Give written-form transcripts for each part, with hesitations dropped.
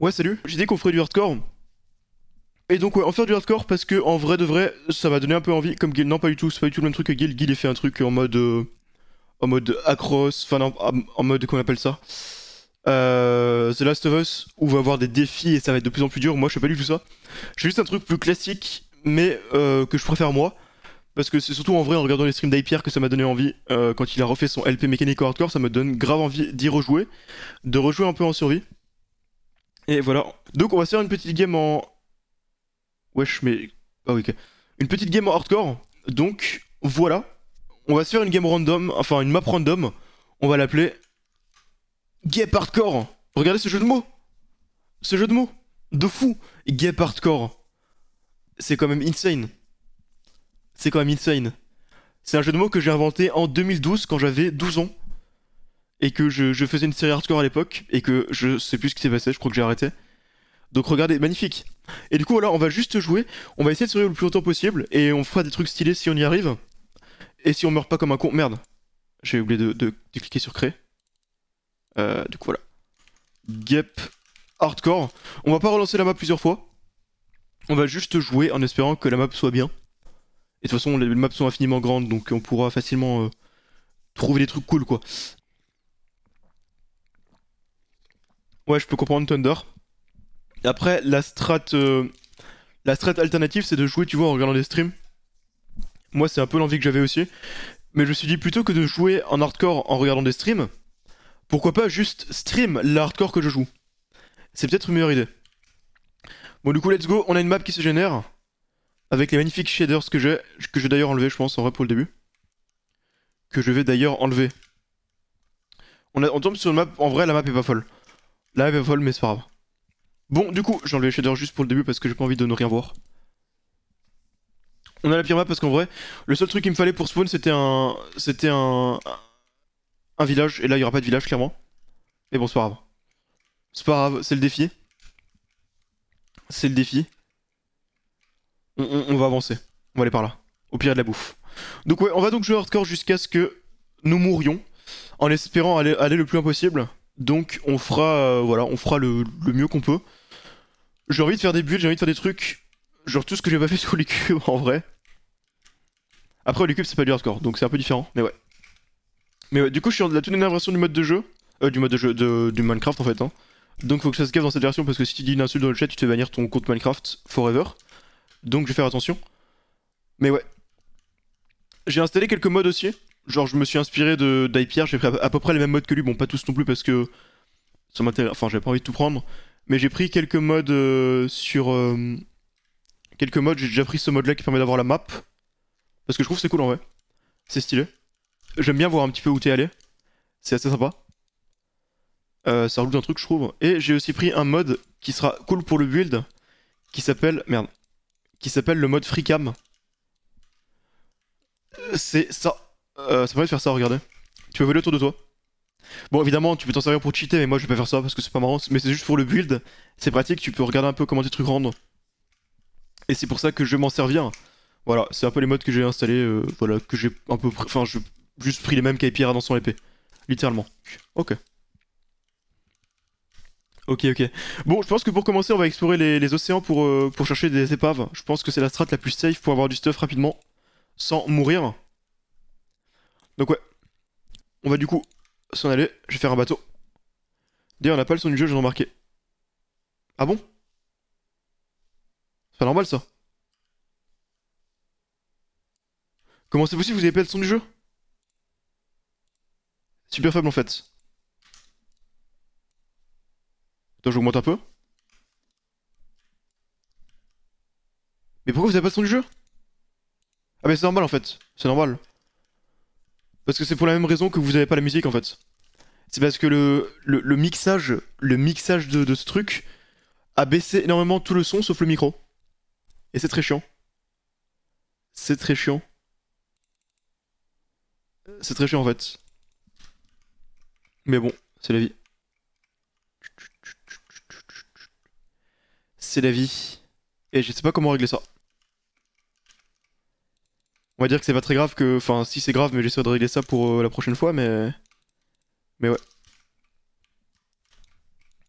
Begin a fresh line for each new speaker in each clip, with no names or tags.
Ouais, salut. J'ai dit qu'on ferait du hardcore. Et donc, ouais, en faire du hardcore parce que, en vrai de vrai, ça m'a donné un peu envie. Comme Guild, non, pas du tout, c'est pas du tout le même truc que Guild. Guild, il fait un truc en mode Across, enfin, non, en mode, comment on appelle ça The Last of Us, où on va avoir des défis et ça va être de plus en plus dur. Moi, je fais pas du tout ça. J'ai juste un truc plus classique, mais que je préfère moi. Parce que c'est surtout en vrai, en regardant les streams d'Hyper, que ça m'a donné envie. Quand il a refait son LP mécanique au hardcore, ça me donne grave envie d'y rejouer. De rejouer un peu en survie. Et voilà. Donc, on va se faire une petite game en. Wesh, mais. Ah oui, ok. Une petite game en hardcore. Donc, voilà. On va se faire une game random, enfin une map random. On va l'appeler Gap Hardcore. Regardez ce jeu de mots. Ce jeu de mots. De fou. Gap Hardcore. C'est quand même insane. C'est quand même insane. C'est un jeu de mots que j'ai inventé en 2012 quand j'avais 12 ans. Et que je faisais une série hardcore à l'époque. Et que je sais plus ce qui s'est passé, je crois que j'ai arrêté. Donc regardez, magnifique. Et du coup, voilà, on va juste jouer. On va essayer de survivre le plus longtemps possible. Et on fera des trucs stylés si on y arrive. Et si on meurt pas comme un con. Merde. J'ai oublié de cliquer sur créer. Du coup, voilà. Gap Hardcore. On va pas relancer la map plusieurs fois. On va juste jouer en espérant que la map soit bien. Et de toute façon, les maps sont infiniment grandes. Donc on pourra facilement trouver des trucs cool, quoi. Ouais, je peux comprendre Thunder. Après, la strat alternative, c'est de jouer, tu vois, en regardant des streams. Moi, c'est un peu l'envie que j'avais aussi. Mais je me suis dit, plutôt que de jouer en hardcore en regardant des streams, pourquoi pas juste stream la hardcore que je joue. C'est peut-être une meilleure idée. Bon, du coup, let's go. On a une map qui se génère. Avec les magnifiques shaders que j'ai. Que je vais d'ailleurs enlever, je pense, en vrai, pour le début. Que je vais d'ailleurs enlever. On tombe sur une map. En vrai, la map est pas folle. La map est pas folle, mais c'est pas grave. Bon, du coup, j'ai enlevé les shaders juste pour le début parce que j'ai pas envie de ne rien voir. On a la pire map parce qu'en vrai, le seul truc qu'il me fallait pour spawn, c'était un. C'était un village. Et là, il y aura pas de village, clairement. Mais bon, c'est pas grave. C'est pas grave, c'est le défi. C'est le défi. On va avancer. On va aller par là. Au pire, il y a de la bouffe. Donc, ouais, on va donc jouer hardcore jusqu'à ce que nous mourions. En espérant aller le plus loin possible. Donc, on fera, voilà, on fera le mieux qu'on peut. J'ai envie de faire des builds, j'ai envie de faire des trucs. Genre tout ce que j'ai pas fait sur les cubes en vrai. Après, les cubes, c'est pas du hardcore, donc c'est un peu différent. Mais ouais. Mais ouais, du coup, je suis dans la toute dernière version du mode de jeu. Du mode de jeu, du Minecraft en fait. Hein. Donc, faut que ça se gaffe dans cette version parce que si tu dis une insulte dans le chat, tu te fais bannir ton compte Minecraft forever. Donc, je vais faire attention. Mais ouais. J'ai installé quelques modes aussi. Genre, je me suis inspiré de d'Hypierre, j'ai pris à peu près les mêmes modes que lui. Bon, pas tous non plus parce que ça m'intéresse. Enfin, j'avais pas envie de tout prendre. Mais j'ai pris quelques modes sur. Quelques modes, j'ai déjà pris ce mode là qui permet d'avoir la map. Parce que je trouve que c'est cool en vrai. C'est stylé. J'aime bien voir un petit peu où t'es allé. C'est assez sympa. Ça rajoute un truc, je trouve. Et j'ai aussi pris un mode qui sera cool pour le build. Qui s'appelle. Merde. Qui s'appelle le mode Freecam. C'est ça. Ça permet de faire ça, regardez. Tu peux voler autour de toi. Bon, évidemment, tu peux t'en servir pour cheater, mais moi je vais pas faire ça parce que c'est pas marrant. Mais c'est juste pour le build. C'est pratique, tu peux regarder un peu comment tes trucs rendent. Et c'est pour ça que je vais m'en servir. Voilà, c'est un peu les modes que j'ai installés. Voilà, que j'ai un peu. Enfin, j'ai juste pris les mêmes qu'Hypierre dans son épée. Littéralement. Ok. Ok, ok. Bon, je pense que pour commencer, on va explorer les océans pour chercher des épaves. Je pense que c'est la strat la plus safe pour avoir du stuff rapidement, sans mourir. Donc ouais, on va du coup s'en aller. Je vais faire un bateau. D'ailleurs, on n'a pas le son du jeu, j'ai remarqué. Ah bon? C'est pas normal ça. Comment c'est possible, vous avez pas le son du jeu? Super faible en fait. Attends, j'augmente un peu. Mais pourquoi vous avez pas le son du jeu? Ah mais c'est normal en fait, c'est normal. Parce que c'est pour la même raison que vous avez pas la musique en fait. C'est parce que le mixage de ce truc a baissé énormément tout le son sauf le micro. Et c'est très chiant. C'est très chiant. C'est très chiant en fait. Mais bon, c'est la vie. C'est la vie. Et je sais pas comment régler ça. On va dire que c'est pas très grave que... Enfin, si c'est grave, mais j'essaie de régler ça pour la prochaine fois, mais... Mais ouais.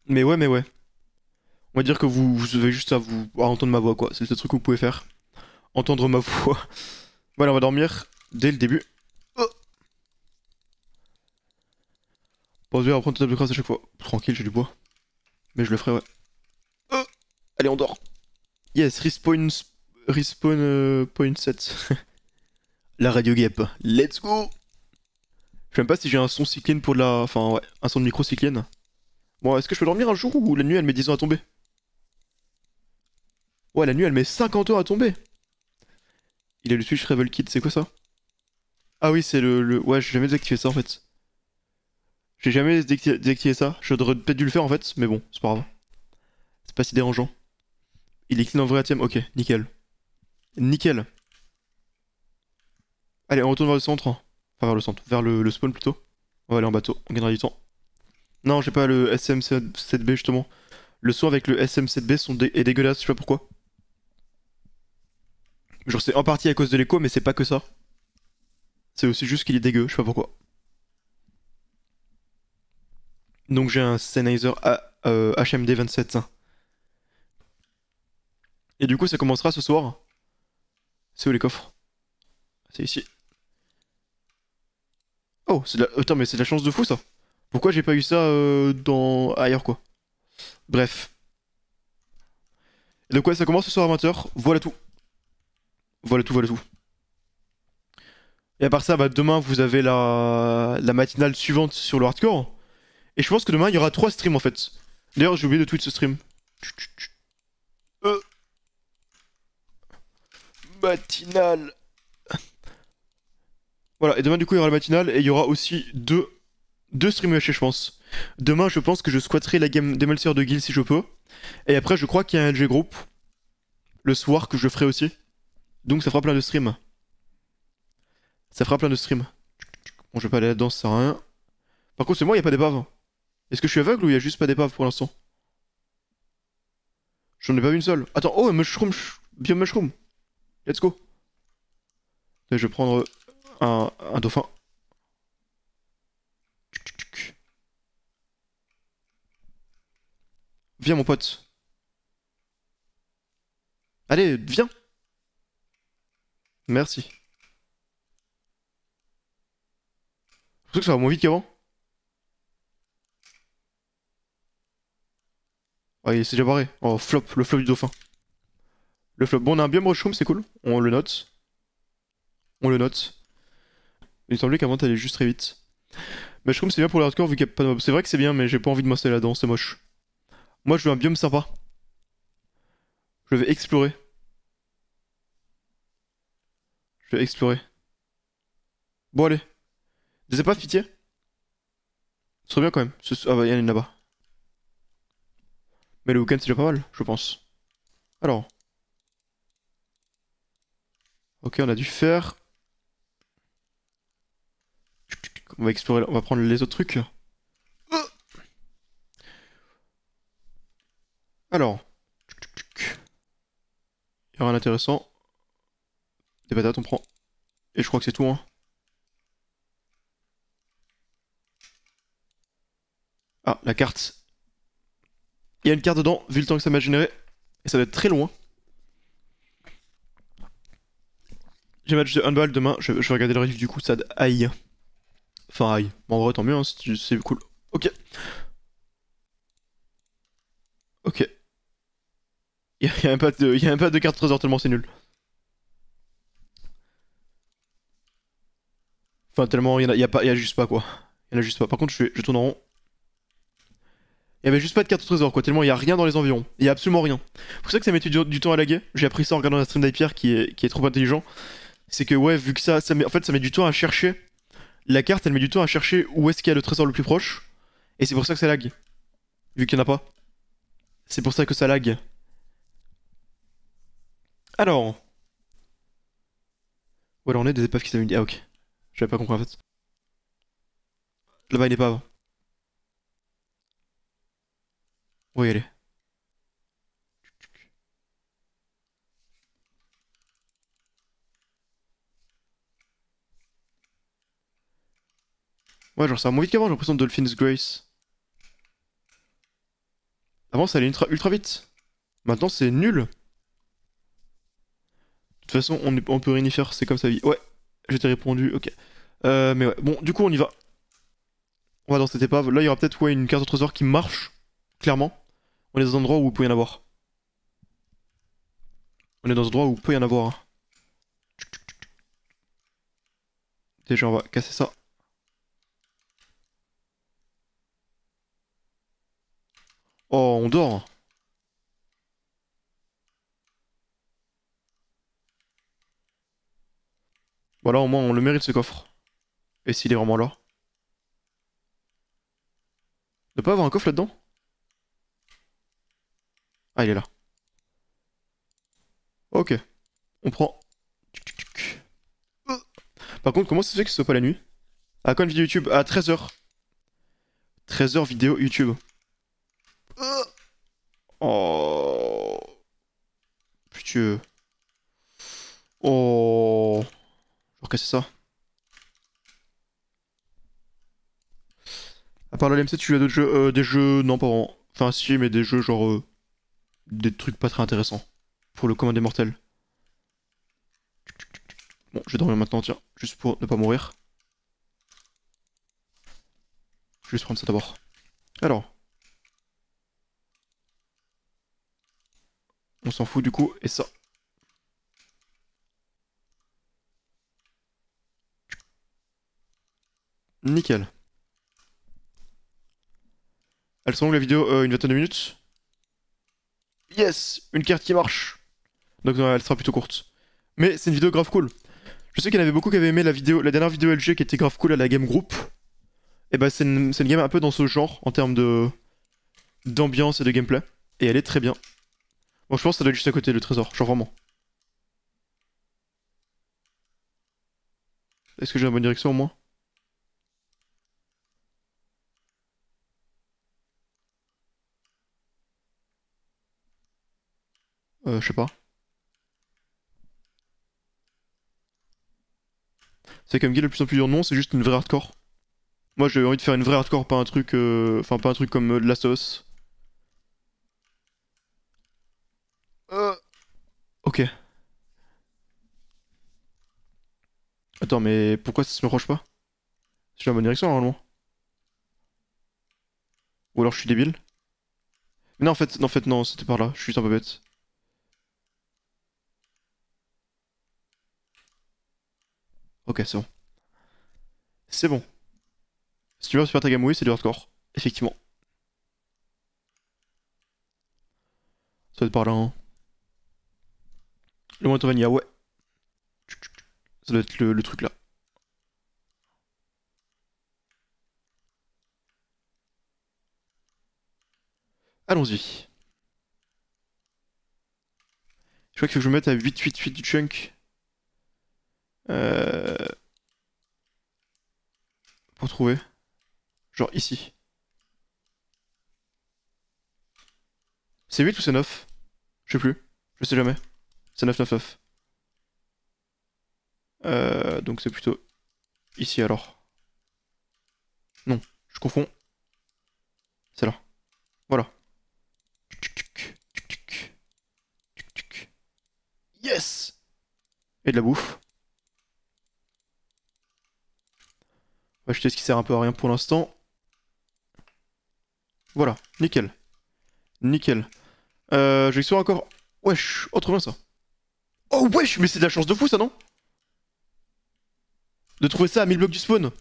Mais ouais, mais ouais. On va dire que vous avez juste à entendre ma voix, quoi. C'est le seul truc que vous pouvez faire. Entendre ma voix. Voilà, on va dormir dès le début. Oh. Pause bien, reprendre ta table de crasse à chaque fois. Tranquille, j'ai du bois. Mais je le ferai, ouais. Oh. Allez, on dort. Yes, respawn point 7. La radio guêpe. Let's go! Je sais même pas si j'ai un son cycline pour de la... Enfin, ouais, un son de micro cycline. Bon, est-ce que je peux dormir un jour ou la nuit elle met 10 ans à tomber? Ouais, la nuit elle met 50 ans à tomber. Il a le Switch Travel Kit, c'est quoi ça? Ah oui, c'est Ouais, j'ai jamais désactivé ça en fait. J'ai jamais désactivé ça. J'aurais peut-être dû le faire en fait, mais bon, c'est pas grave. C'est pas si dérangeant. Il est clean en vrai ATM, ok, nickel. Nickel. Allez, on retourne vers le centre. Enfin, vers le centre, vers le spawn plutôt. On va aller en bateau, on gagnera du temps. Non, j'ai pas le SM7B justement. Le son avec le SM7B est dégueulasse, je sais pas pourquoi. Genre c'est en partie à cause de l'écho, mais c'est pas que ça. C'est aussi juste qu'il est dégueu, je sais pas pourquoi. Donc j'ai un Sennheiser HMD 27. Et du coup ça commencera ce soir. C'est où les coffres? C'est ici. Oh, Attends, mais c'est de la chance de fou ça. Pourquoi j'ai pas eu ça dans... ailleurs quoi? Bref. Et donc ouais, ça commence ce soir à 20h. Voilà tout. Voilà tout, voilà tout. Et à part ça, bah, demain vous avez la matinale suivante sur le hardcore. Et je pense que demain il y aura 3 streams en fait. D'ailleurs j'ai oublié de tweet ce stream. Euh, Matinale. Voilà, et demain du coup il y aura la matinale et il y aura aussi deux streams UHC je pense. Demain je pense que je squatterai la game des Melcer de Guild si je peux. Et après je crois qu'il y a un LG group le soir que je ferai aussi. Donc ça fera plein de streams. Ça fera plein de streams. Bon je vais pas aller là-dedans, ça sert à rien. Par contre c'est moi, il y a pas d'épave. Est-ce que je suis aveugle ou il y a juste pas d'épave pour l'instant? J'en ai pas vu une seule. Attends, oh un mushroom, bien mushroom. Let's go. Et je vais prendre un dauphin. Viens mon pote. Allez, viens. Merci. Je trouve que ça va moins vite qu'avant. Ouais, c'est déjà barré. Oh, flop, le flop du dauphin. Le flop. Bon, on a un biome mushroom, c'est cool. On le note. On le note. Il semblait qu'avant t'allais juste très vite. Mushroom, c'est bien pour le hardcore vu qu'il n'y a pas de mob. C'est vrai que c'est bien, mais j'ai pas envie de m'installer là-dedans, c'est moche. Moi, je veux un biome sympa. Je vais explorer. Je vais explorer. Bon, allez. Des épaves, pitié. Ce serait bien quand même. Ah bah, il y en a une là-bas. Mais le week-end, c'est déjà pas mal, je pense. Alors. Ok, on a dû faire. On va explorer, on va prendre les autres trucs. Alors. Il y aura un intéressant. Des patates, on prend. Et je crois que c'est tout, hein. Ah, la carte. Il y a une carte dedans, vu le temps que ça m'a généré. Et ça va être très loin. J'ai match de handball demain. Je vais regarder le review du coup, ça aïe. Enfin, aïe. Bon, en vrai, tant mieux, hein, c'est cool. Ok. Ok. Y a même pas de carte trésor tellement c'est nul. Enfin, tellement y a juste pas quoi. Y en a juste pas. Par contre, je tourne en rond. Y avait juste pas de carte au trésor quoi, tellement y a rien dans les environs. Y a absolument rien. C'est pour ça que ça met du temps à laguer. J'ai appris ça en regardant la stream d'Hyper qui est trop intelligent. C'est que ouais, vu que en fait, ça met du temps à chercher. La carte, elle met du temps à chercher où est-ce qu'il y a le trésor le plus proche. Et c'est pour ça que ça lag. Vu qu'il y en a pas. C'est pour ça que ça lag. Alors. Voilà, on est des épaves qui s'avaient dit. Ah, ok. J'avais pas compris en fait. Là-bas, une épave. On va y aller. Ouais, genre ça va moins vite qu'avant, j'ai l'impression de Dolphin's Grace. Avant, ça allait ultra vite. Maintenant, c'est nul. De toute façon, on peut rien y faire, c'est comme sa vie. Ouais, je t'ai répondu, ok. Mais ouais, bon, du coup, on y va. On va dans cette épave. Là, il y aura peut-être ouais, une carte au trésor qui marche, clairement. On est dans un endroit où il peut y en avoir. On est dans un endroit où il peut y en avoir. Hein. Déjà, on va casser ça. Oh, on dort. Voilà, au moins, on le mérite ce coffre. Et s'il est vraiment là. Ne pas avoir un coffre là-dedans? Ah, il est là. Ok, on prend. Par contre, comment ça se fait que ce soit pas la nuit? À quand une vidéo YouTube? À 13h. 13h vidéo YouTube. Oh. Putain. Oh. Je vais recasser ça. À part l'LMC, tu joues à d'autres jeux? Des jeux, non, pas vraiment. Enfin, si, mais des jeux genre. Des trucs pas très intéressants. Pour le commun des mortels. Bon, je vais dormir maintenant, tiens. Juste pour ne pas mourir. Je vais juste prendre ça d'abord. Alors. On s'en fout du coup, et ça. Nickel. Elle sont longue la vidéo? Une vingtaine de minutes. Yes! Une carte qui marche! Donc elle sera plutôt courte. Mais c'est une vidéo grave cool. Je sais qu'il y en avait beaucoup qui avaient aimé la vidéo, la dernière vidéo LG qui était grave cool à la Game Group. Et bah c'est une game un peu dans ce genre en termes de d'ambiance et de gameplay. Et elle est très bien. Bon, je pense que ça doit être juste à côté le trésor, genre vraiment. Est-ce que j'ai la bonne direction au moins? Je sais pas. C'est comme Guy le plus en plus dur, non, c'est juste une vraie hardcore. Moi j'ai envie de faire une vraie hardcore, pas un truc. Enfin, pas un truc comme de Last of Us. Ok. Attends, mais pourquoi ça se me rapproche pas? C'est la bonne direction normalement. Ou alors je suis débile. Mais non, en fait, non, c'était par là. Je suis un peu bête. Ok, c'est bon. C'est bon. Si tu veux Super Tagamui, c'est du hardcore. Effectivement. Ça doit être par là, hein. Le Montavania, ouais. Ça doit être le truc là. Allons-y. Je crois qu'il faut que je me mette à 8-8-8 du chunk. Euh... Pour trouver. Genre ici. C'est 8 ou c'est 9? Je sais plus. Je sais jamais. C'est 9-9-9. Donc c'est plutôt ici alors. Non, je confonds. C'est là. Voilà. Yes! Et de la bouffe. On va acheter ce qui sert un peu à rien pour l'instant. Voilà, nickel. Nickel. Je vais explorer encore. Wesh, oh trop bien ça. Oh wesh, mais c'est de la chance de fou ça, non? De trouver ça à 1000 blocs du spawn.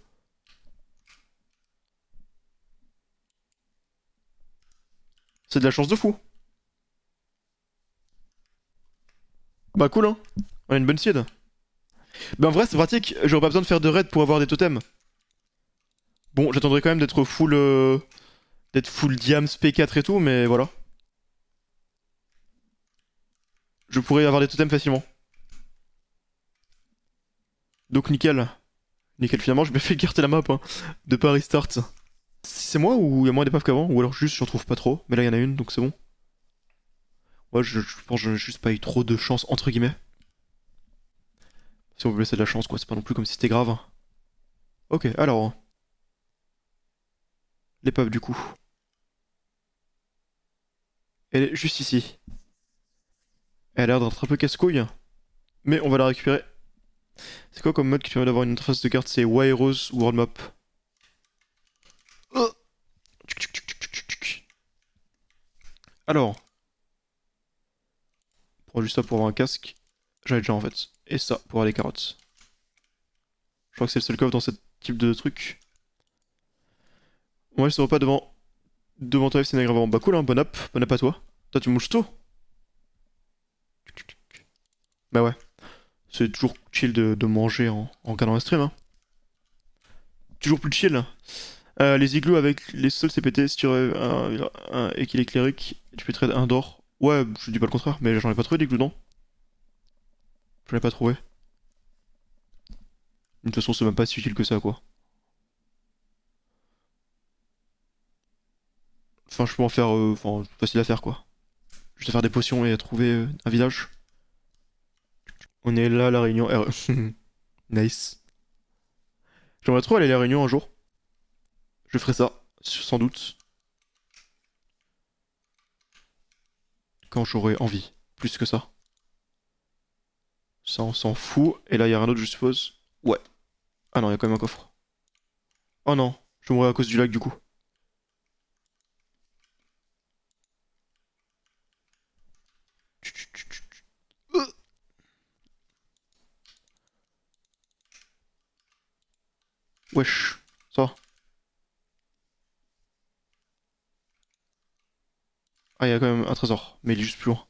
C'est de la chance de fou. Bah cool hein. On a une bonne seed. Bah en vrai c'est pratique, j'aurais pas besoin de faire de raid pour avoir des totems. Bon, j'attendrai quand même d'être full... d'être full diams P4 et tout, mais voilà. Je pourrais avoir des totems facilement. Donc nickel. Nickel, finalement j'ai bien fait écarter la map hein, de pas restart. C'est moi ou il y a moins d'épaves qu'avant? Ou alors juste j'en trouve pas trop, mais là il y en a une donc c'est bon. Ouais, je pense que j'ai juste pas eu trop de chance entre guillemets. Si on veut laisser de la chance quoi, c'est pas non plus comme si c'était grave. Ok, alors. L'épave du coup. Elle est juste ici. Elle a l'air d'être un peu casse-couille, mais on va la récupérer. C'est quoi comme mode qui permet d'avoir une interface de carte? C'est Wairos World Map. Oh. Alors, prends juste ça pour avoir un casque. J'en ai déjà en fait. Et ça pour avoir les carottes. Je crois que c'est le seul coffre dans ce type de truc. Ouais, ce repas devant toi, c'est agréable. Bah cool, hein, bon app à toi. Toi, tu manges tout? Bah ouais, c'est toujours chill de manger en regardant un stream, hein. Toujours plus chill. Les igloos avec les sols CPT, si tu aurais un équilibre clérique, tu peux trade un d'or. Ouais, je dis pas le contraire, mais j'en ai pas trouvé d'igloos, non? J'en ai pas trouvé. De toute façon, c'est même pas si utile que ça, quoi. Enfin, je peux en faire, enfin, facile à faire, quoi. Juste à faire des potions et à trouver un village. On est là, la Réunion. Nice. J'aimerais trop aller à la Réunion un jour. Je ferai ça, sans doute, quand j'aurai envie. Plus que ça. Ça, on s'en fout. Et là, il y a rien d'autre, je suppose. Ouais. Ah non, il y a quand même un coffre. Oh non, je mourrai à cause du lac, du coup. Euh, Wesh, ça va. Ah, il y a quand même un trésor, mais il est juste plus loin.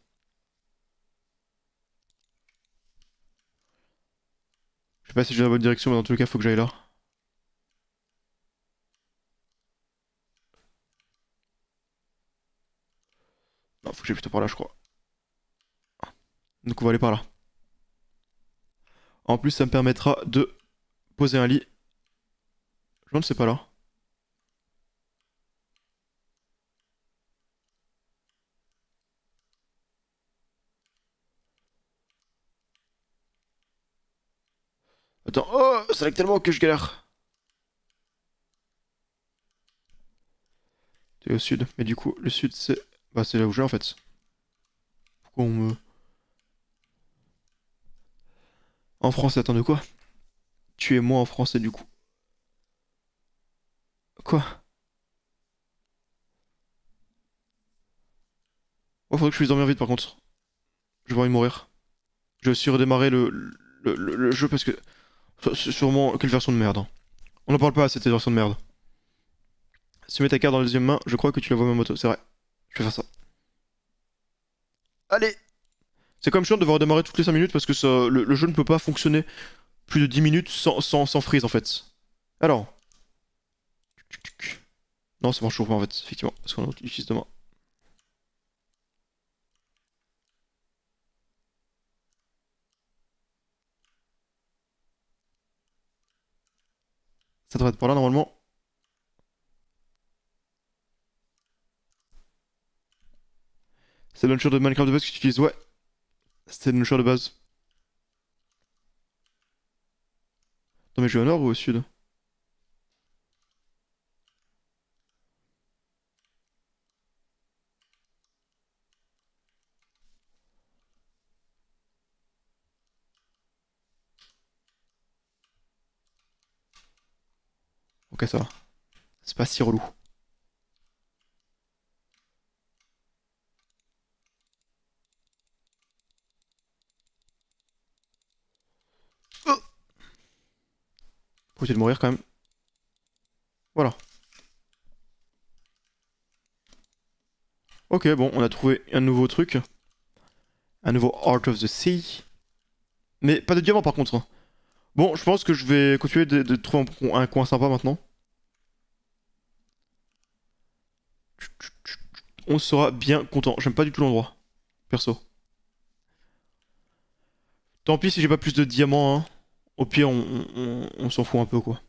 Je sais pas si j'ai la bonne direction, mais dans tous les cas, faut que j'aille là. Non, faut que j'aille plutôt par là, je crois. Donc on va aller par là. En plus, ça me permettra de poser un lit. Je me demande si c'est pas là. Attends, oh, ça lag tellement que je galère. T'es au sud, mais du coup, le sud, c'est... Bah, c'est là où j'ai en fait. Pourquoi on me... En français, attends, de quoi? Tu es moi en français, du coup. Quoi? Oh, faudrait que je puisse dormir vite, par contre. Je vais envie de mourir. Je vais aussi redémarrer le jeu parce que... C'est sûrement... Quelle version de merde, hein. On n'en parle pas, cette version de merde. Si tu mets ta carte dans la deuxième main, je crois que tu la vois ma moto, c'est vrai. Je vais faire ça. Allez! C'est quand même chiant de devoir redémarrer toutes les 5 minutes parce que le jeu ne peut pas fonctionner plus de 10 minutes sans freeze en fait. Alors. Non, ça marche toujours pas en fait, effectivement, parce qu'on utilise demain. Ça devrait être par là normalement. C'est le launcher de Minecraft de base que tu utilises, ouais. C'était le launcher de base. Non mais je vais au nord ou au sud? Ok, ça va. C'est pas si relou. Oh, faut essayer de mourir quand même. Voilà. Ok, bon, on a trouvé un nouveau truc. Un nouveau Art of the Sea. Mais pas de diamant par contre, hein. Bon, je pense que je vais continuer de trouver un coin sympa maintenant. On sera bien content. J'aime pas du tout l'endroit, perso. Tant pis si j'ai pas plus de diamants, hein. Au pire, on s'en fout un peu, quoi.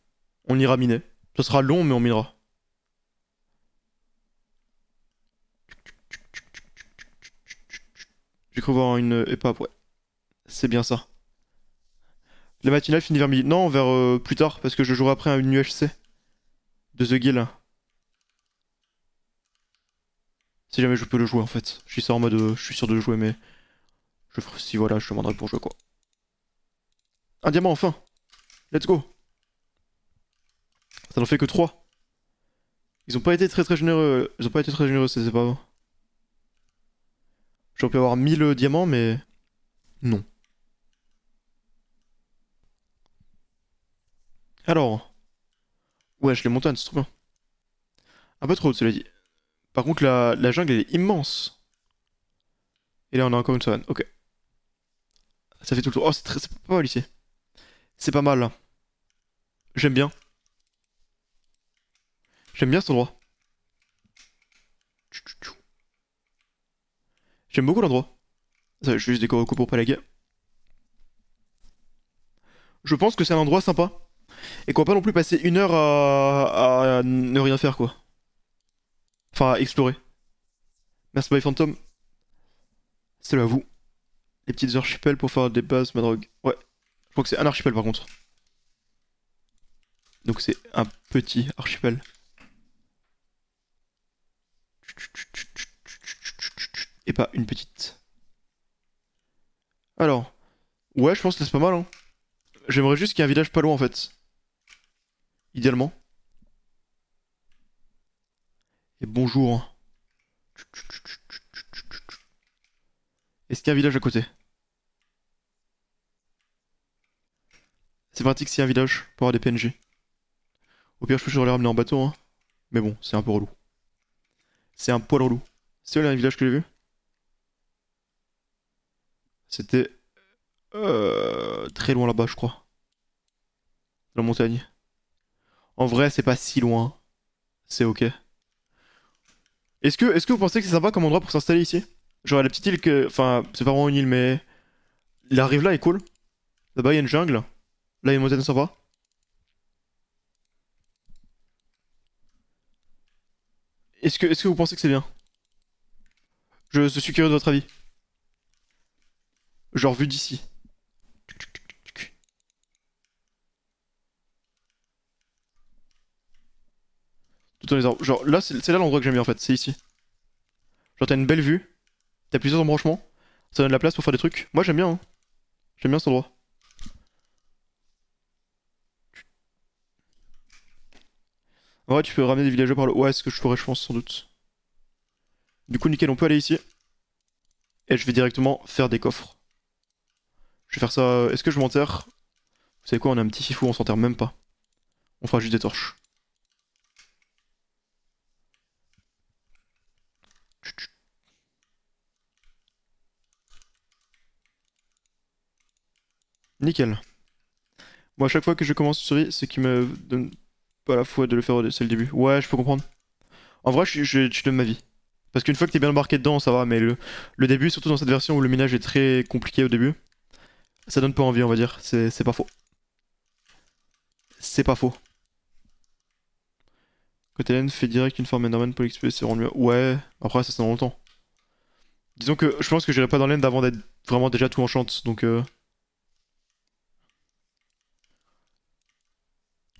On ira miner. Ça sera long, mais on minera. J'ai cru voir une épave, ouais. C'est bien ça. La matinale finit vers midi. Non, vers plus tard, parce que je jouerai après à une UHC de The Guild. Si jamais je peux le jouer en fait. Je dis ça en mode je suis sûr de le jouer mais si voilà je demanderai pour jouer quoi. Un diamant enfin. Let's go. Ça n'en fait que 3. Ils ont pas été très généreux. Ils ont pas été très généreux, c'est pas. J'aurais pu avoir 1000 diamants mais non. Alors. Wesh les montagnes c'est trop bien. Un peu trop cela dit. Par contre la jungle elle est immense. Et là on a encore une savane. Ok. Ça fait tout le tour. Oh c'est pas mal ici. C'est pas mal là. J'aime bien. J'aime bien cet endroit. J'aime beaucoup l'endroit. Ça, je vais juste décorer pour pas laguer. Je pense que c'est un endroit sympa. Et qu'on va pas non plus passer 1 heure à ne rien faire quoi. Enfin à explorer. Merci Boy Phantom. Salut à vous. Les petites archipels pour faire des bases, ma drogue. Ouais. Je crois que c'est un archipel par contre. Donc c'est un petit archipel. Et pas une petite. Alors. Ouais, je pense que c'est pas mal hein. J'aimerais juste qu'il y ait un village pas loin en fait. Idéalement. Et bonjour. Est-ce qu'il y a un village à côté? C'est pratique s'il y a un village pour avoir des PNJ. Au pire, je peux toujours les ramener en bateau, hein. Mais bon, c'est un peu relou. C'est un poil relou. C'est où là, un village que j'ai vu? C'était très loin là-bas, je crois. La montagne. En vrai, c'est pas si loin. C'est ok. Est-ce que vous pensez que c'est sympa comme endroit pour s'installer ici? Genre la petite île que... Enfin, c'est pas vraiment une île, mais... La rive là est cool. Là-bas, il y a une jungle. Là, il y a une montagne sympa. Est-ce que vous pensez que c'est bien? Je suis curieux de votre avis. Genre vu d'ici. Tout dans les arbres. Genre là, c'est là l'endroit que j'aime bien en fait. C'est ici. Genre t'as une belle vue. T'as plusieurs embranchements. Ça donne de la place pour faire des trucs. Moi j'aime bien, hein. J'aime bien cet endroit. En vrai, tu peux ramener des villageois par le... Ouais, c'est ce que je ferais, je pense, sans doute. Du coup, nickel, on peut aller ici. Et je vais directement faire des coffres. Je vais faire ça... Est-ce que je m'enterre? Vous savez quoi, on a un petit fifou, on s'enterre même pas. On fera juste des torches. Nickel. Moi, à chaque fois que je commence une série, c'est qui me donne pas la foi de le faire, c'est le début. Ouais, je peux comprendre. En vrai, je donne ma vie. Parce qu'une fois que t'es bien embarqué dedans, ça va, mais le début, surtout dans cette version où le minage est très compliqué au début, ça donne pas envie, on va dire. C'est pas faux. C'est pas faux. Côté Hélène fait direct une forme Enderman pour l'XP, c'est vraiment mieux. Ouais, après, ça c'est dans longtemps. Disons que je pense que j'irai pas dans l'end avant d'être vraiment déjà tout enchante, donc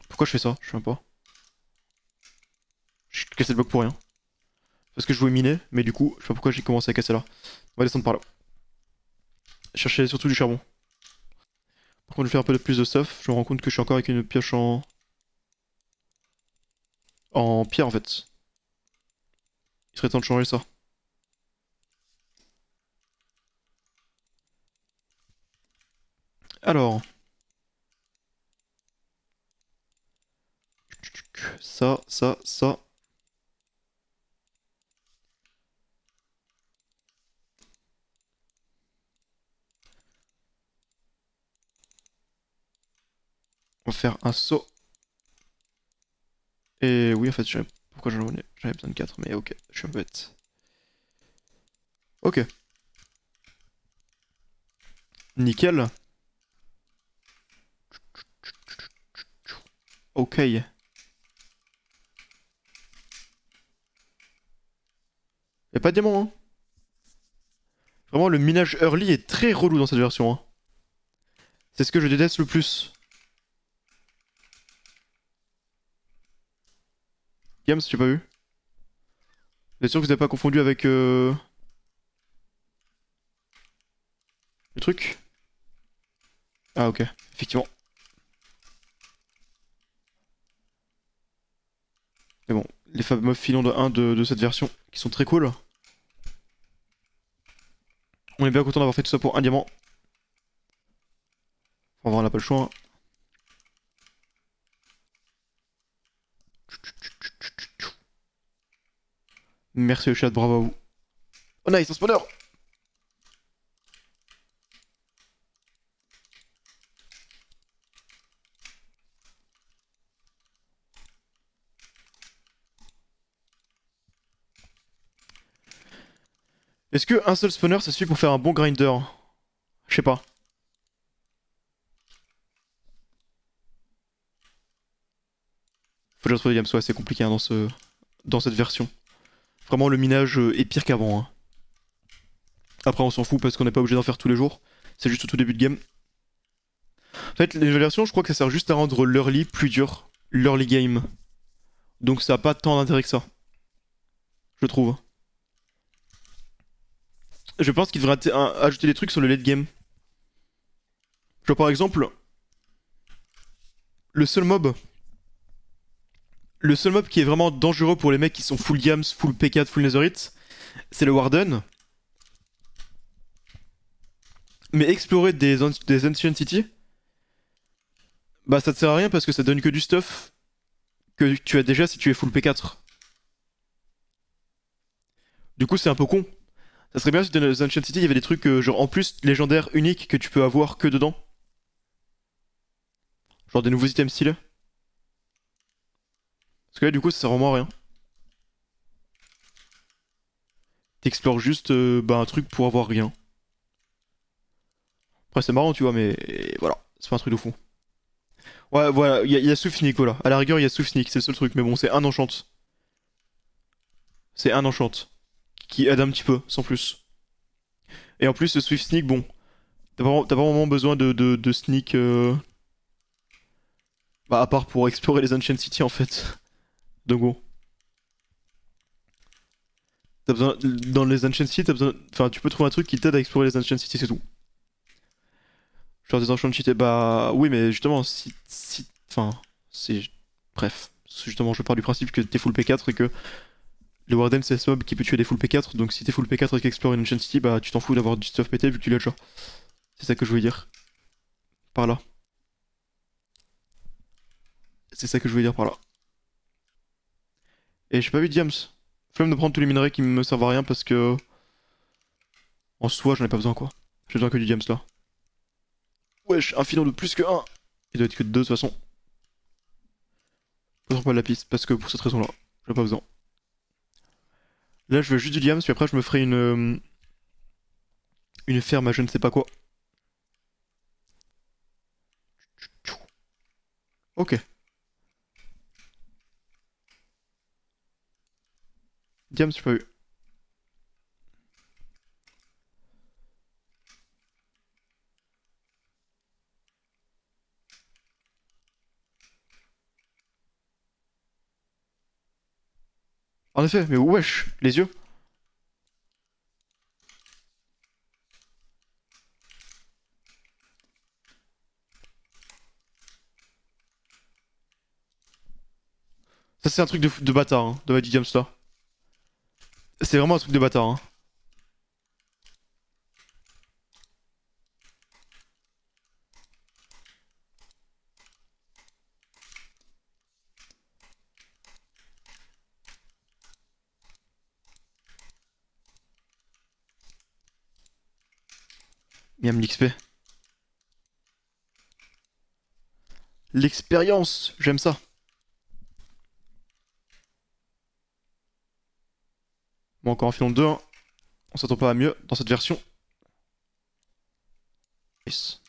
pourquoi je fais ça? Je sais même pas. J'ai cassé le bloc pour rien. Parce que je voulais miner, mais du coup, je sais pas pourquoi j'ai commencé à casser là. On va descendre par là. Chercher surtout du charbon. Par contre, je vais faire un peu de plus de stuff. Je me rends compte que je suis encore avec une pioche en pierre en fait. Il serait temps de changer ça. Alors. Ça. On va faire un saut. Et oui, en fait, je sais pas pourquoi j'avais besoin de 4, mais ok, je suis un peu bête. Ok. Nickel. Ok. Y'a pas de diamant, hein. Vraiment, le minage early est très relou dans cette version, hein. C'est ce que je déteste le plus. Gams, j'ai pas vu. Vous êtes sûr que vous avez pas confondu avec le truc? Ah ok, effectivement. Mais bon, les fameux filons de 1 de cette version, qui sont très cool. On est bien content d'avoir fait tout ça pour un diamant. Enfin, on n'a pas le choix. Hein. Merci le chat, bravo à vous. Oh nice, un spawner! Est-ce que un seul spawner ça suffit pour faire un bon grinder? Je sais pas. Faut déjà trouver des games, soit c'est compliqué hein, dans cette version. Vraiment le minage est pire qu'avant. Hein. Après on s'en fout parce qu'on n'est pas obligé d'en faire tous les jours. C'est juste au tout début de game. En fait, les nouvelles versions, je crois que ça sert juste à rendre l'early plus dur. L'early game. Donc ça a pas tant d'intérêt que ça. Je trouve. Je pense qu'il devrait ajouter des trucs sur le late game. Genre par exemple, le seul mob. Le seul mob qui est vraiment dangereux pour les mecs qui sont full diams, full P4, full netherite, c'est le Warden. Mais explorer des Ancient City, bah ça te sert à rien parce que ça donne que du stuff que tu as déjà si tu es full P4. Du coup c'est un peu con. Ça serait bien si dans les Ancient City il y avait des trucs genre en plus légendaires uniques que tu peux avoir que dedans. Genre des nouveaux items stylés. Parce que là du coup ça sert vraiment à rien. T'explores juste bah, un truc pour avoir rien. Après c'est marrant tu vois mais voilà, c'est pas un truc de fou. Ouais voilà, il y a Soufnik voilà. À la rigueur il y a Soufnik, c'est le seul truc mais bon c'est un enchant. C'est un enchant. Qui aide un petit peu, sans plus. Et en plus, le Swift Sneak, bon, t'as pas vraiment besoin de sneak, bah, à part pour explorer les Ancient City en fait. Donc bon, t'as besoin, dans les Ancient City, t'as besoin, enfin, tu peux trouver un truc qui t'aide à explorer les Ancient City, c'est tout. Genre des Ancient City, bah oui, mais justement, enfin, c'est, bref, justement, je pars du principe que t'es full P4 et que le Warden c'est ce mob qui peut tuer des full P4, donc si t'es full P4 et qu'explore une Ancient City, bah tu t'en fous d'avoir du stuff pété vu que tu l'as déjà. C'est ça que je voulais dire. Par là. C'est ça que je voulais dire par là. Et j'ai pas vu Diams. Flemme de prendre tous les minerais qui me servent à rien parce que en soi j'en ai pas besoin quoi. J'ai besoin que du Diams là. Wesh, un filon de plus que un. Il doit être que de 2 de toute façon. Pas pas de la piste parce que pour cette raison là, j'en ai pas besoin. Là je veux juste du Diams puis après je me ferai une ferme à je ne sais pas quoi. Ok. Diams j'ai pas eu. En effet, mais wesh, les yeux. Ça c'est un truc de bâtard hein, de mettre du Diams là. C'est vraiment un truc de bâtard hein. Miam l'XP. L'expérience, j'aime ça. Bon encore un filon de 2 hein. On s'attend pas à mieux dans cette version. Yes.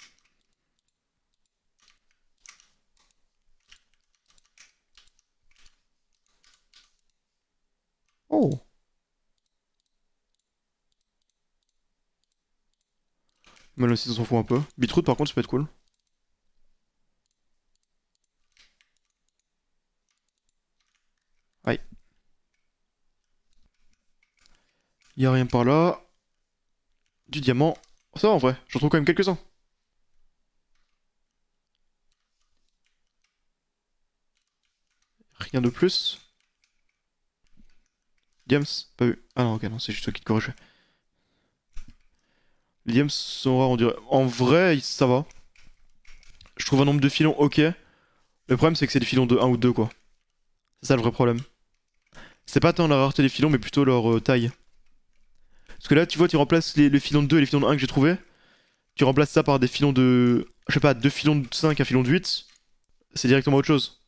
Oh. Mal aussi, ça s'en fout un peu. Beetroot, par contre, ça peut être cool. Ouais. Y a rien par là. Du diamant. Ça va en vrai, j'en trouve quand même quelques-uns. Rien de plus. Diams, pas vu. Ah non, ok, non, c'est juste toi qui te corrigeais. Les diams sont rares, on dirait. En vrai, ça va. Je trouve un nombre de filons ok. Le problème, c'est que c'est des filons de 1 ou 2, quoi. C'est ça le vrai problème. C'est pas tant la rareté des filons, mais plutôt leur taille. Parce que là, tu vois, tu remplaces les filons de 2 et les filons de 1 que j'ai trouvé. Tu remplaces ça par des filons de... Je sais pas, 2 filons de 5, un filon de 8. C'est directement autre chose.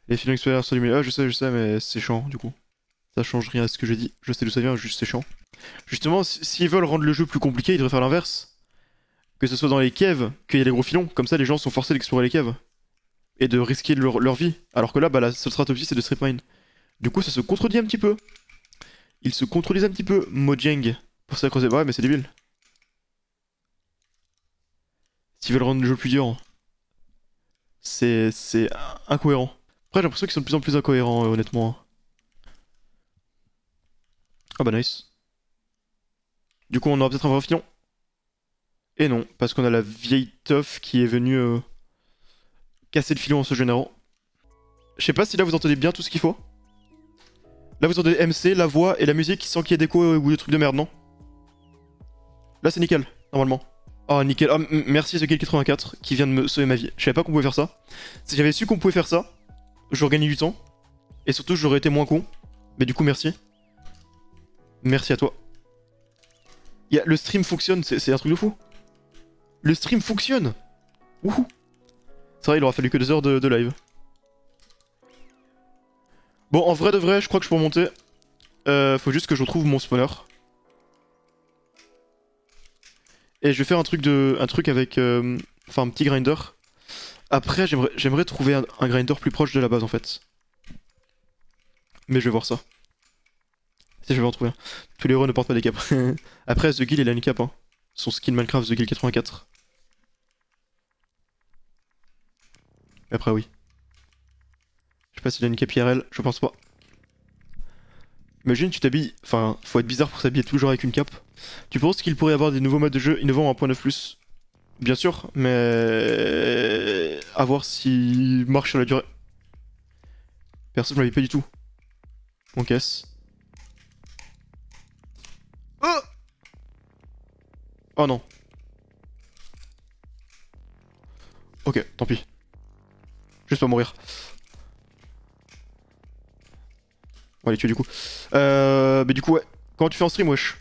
Les filons extérieurs sont allumés. Ah, je sais, mais c'est chiant, du coup. Ça change rien à ce que j'ai dit. Je sais d'où ça vient, juste c'est chiant. Justement, s'ils veulent rendre le jeu plus compliqué, ils devraient faire l'inverse. Que ce soit dans les caves, qu'il y ait des gros filons. Comme ça, les gens sont forcés d'explorer les caves. Et de risquer leur vie. Alors que là, bah, la seule stratégie, c'est de strip mine. Du coup, ça se contredit un petit peu. Ils se contredisent un petit peu. Mojang. Pour ça, creuser. Ouais, mais c'est débile. S'ils veulent rendre le jeu plus dur, c'est incohérent. Après, j'ai l'impression qu'ils sont de plus en plus incohérents, honnêtement. Ah bah nice. Du coup, on aura peut-être un vrai filon. Et non, parce qu'on a la vieille teuf qui est venue casser le filon en se générant. Je sais pas si là vous entendez bien tout ce qu'il faut. Là vous entendez MC, la voix et la musique sans qu'il y ait d'écho ou des trucs de merde, non? Là c'est nickel, normalement. Oh nickel, oh, merci TheGuild84 qui vient de me sauver ma vie. Je savais pas qu'on pouvait faire ça. Si j'avais su qu'on pouvait faire ça, j'aurais gagné du temps. Et surtout j'aurais été moins con. Mais du coup merci. Merci à toi. Le stream fonctionne, c'est un truc de fou. Le stream fonctionne. Wouhou. C'est vrai, il aura fallu que 2 heures de live. Bon, en vrai de vrai, je crois que je peux remonter. Faut juste que je retrouve mon spawner. Et je vais faire un truc avec... Enfin, un petit grinder. Après, j'aimerais trouver un grinder plus proche de la base, en fait. Mais je vais voir ça. Si je vais en trouver un. Tous les héros ne portent pas des capes. Après, The Guild, il a une cape, hein. Son skin Minecraft, The Guild 84. Après, oui. Je sais pas s'il a une cape IRL, je pense pas. Imagine, tu t'habilles. Enfin, faut être bizarre pour s'habiller toujours avec une cape. Tu penses qu'il pourrait y avoir des nouveaux modes de jeu innovants en 1.9+? Bien sûr, mais. À voir s'il marche sur la durée. Perso, je m'habille pas du tout. On casse. Oh! Oh non. Ok, tant pis. Juste pas mourir. On va les tuer du coup. Mais du coup, ouais. Comment tu fais en stream, wesh?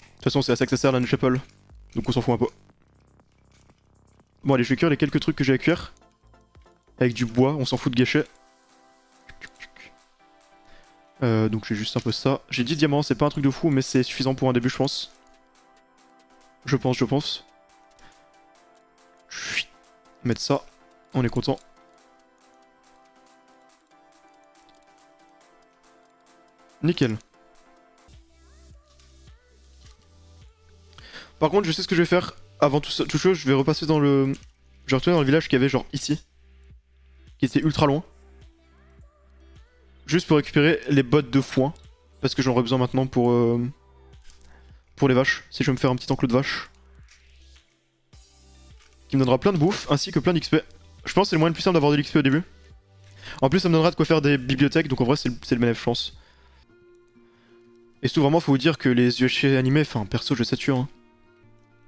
De toute façon, c'est à ça que ça sert la chapel. Donc on s'en fout un peu. Bon, allez, je vais cuire les quelques trucs que j'ai à cuire. Avec du bois, on s'en fout de gâcher. Donc j'ai juste un peu ça. J'ai 10 diamants, c'est pas un truc de fou, mais c'est suffisant pour un début, je pense. Je pense. Chut. Mettre ça, on est content. Nickel. Par contre, je sais ce que je vais faire. Avant tout chose, je vais repasser dans le... Je vais retourner dans le village qu'il y avait genre ici. Qui était ultra loin. Juste pour récupérer les bottes de foin. Parce que j'en aurai besoin maintenant pour les vaches. Si je veux me faire un petit enclos de vaches. Qui me donnera plein de bouffe, ainsi que plein d'XP. Je pense que c'est le moyen le plus simple d'avoir de l'XP au début. En plus, ça me donnera de quoi faire des bibliothèques, donc en vrai, c'est le bénéfice, je pense. Et surtout, vraiment, faut vous dire que les UHC animés, enfin, perso, je sature. Hein.